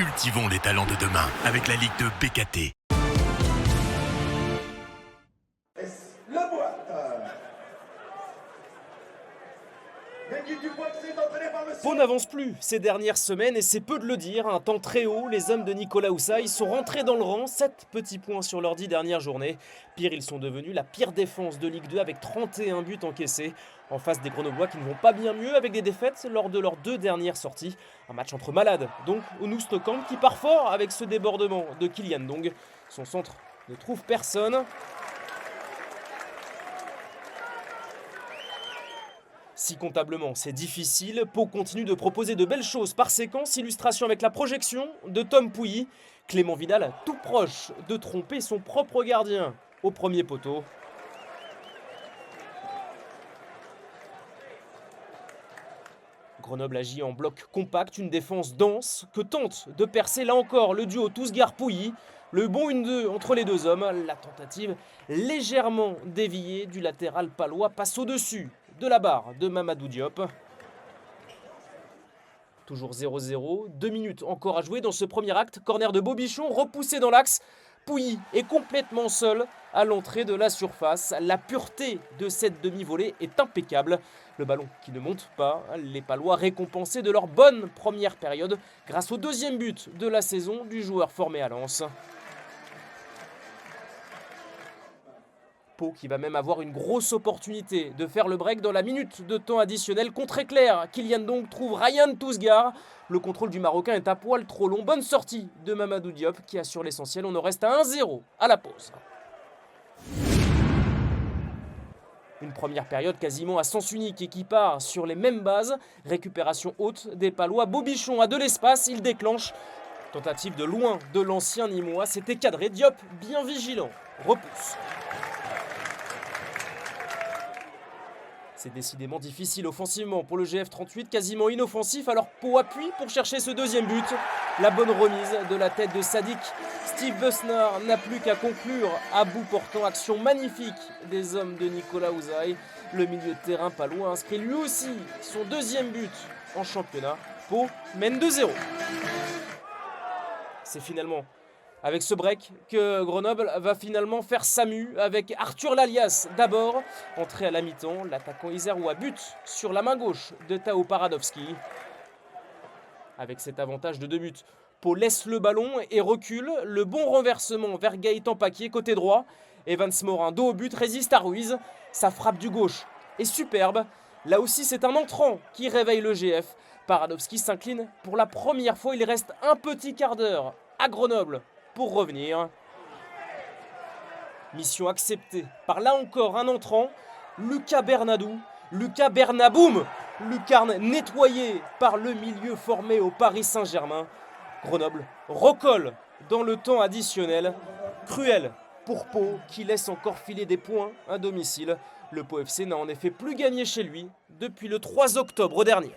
Cultivons les talents de demain avec la Ligue de BKT. La boîte. L'équipe du Poitiers est entraînée par le... Pau n'avance plus ces dernières semaines et c'est peu de le dire. Un temps très haut, les hommes de Nicolas Houssaye sont rentrés dans le rang. 7 petits points sur leurs 10 dernières journées. Pire, ils sont devenus la pire défense de Ligue 2 avec 31 buts encaissés. En face des Grenoblois qui ne vont pas bien mieux avec des défaites lors de leurs 2 dernières sorties. Un match entre malades, donc Onus Camp qui part fort avec ce débordement de Kylian Dong. Son centre ne trouve personne. Si comptablement c'est difficile, Pau continue de proposer de belles choses par séquence, illustration avec la projection de Tom Pouilly. Clément Vidal tout proche de tromper son propre gardien au premier poteau. Grenoble agit en bloc compact, une défense dense que tente de percer là encore le duo Tousgar-Pouilly. Le bon 1-2 entre les deux hommes, la tentative légèrement déviée du latéral palois passe au-dessus de la barre de Mamadou Diop. Toujours 0-0, 2 minutes encore à jouer dans ce premier acte. Corner de Bobichon, repoussé dans l'axe. Pouilly est complètement seul à l'entrée de la surface. La pureté de cette demi-volée est impeccable. Le ballon qui ne monte pas, les Palois récompensés de leur bonne première période grâce au deuxième but de la saison du joueur formé à Lens. Pau qui va même avoir une grosse opportunité de faire le break dans la minute de temps additionnel. Contre-éclair, Kylian Dong trouve Ryan Tousgar. Le contrôle du Marocain est à poil trop long. Bonne sortie de Mamadou Diop qui assure l'essentiel. On en reste à 1-0 à la pause. Une première période quasiment à sens unique et qui part sur les mêmes bases. Récupération haute des Palois. Bobichon a de l'espace, il déclenche. Tentative de loin de l'ancien Nîmois. C'était cadré. Diop, bien vigilant, repousse. C'est décidément difficile offensivement pour le GF38, quasiment inoffensif, alors Pau appuie pour chercher ce deuxième but. La bonne remise de la tête de Sadik. Steve Besnard n'a plus qu'à conclure à bout portant. Action magnifique des hommes de Nicolas Houssaye. Le milieu de terrain palois inscrit lui aussi son deuxième but en championnat. Pau mène 2-0. C'est finalement avec ce break que Grenoble va finalement faire Samu avec Arthur Lalias d'abord. Entré à la mi-temps, l'attaquant isérois bute sur la main gauche de Tao Paradowski. Avec cet avantage de 2 buts, Pau laisse le ballon et recule. Le bon renversement vers Gaëtan Paquier côté droit. Evans Morin dos au but résiste à Ruiz. Sa frappe du gauche est superbe. Là aussi c'est un entrant qui réveille le GF. Paradowski s'incline pour la première fois. Il reste un petit quart d'heure à Grenoble pour revenir. Mission acceptée par là encore un entrant, Lucas Bernadou. Lucas Bernaboum, lucarne nettoyée par le milieu formé au Paris Saint-Germain. Grenoble recolle dans le temps additionnel. Cruel pour Pau qui laisse encore filer des points à domicile. Le Pau FC n'a en effet plus gagné chez lui depuis le 3 octobre dernier.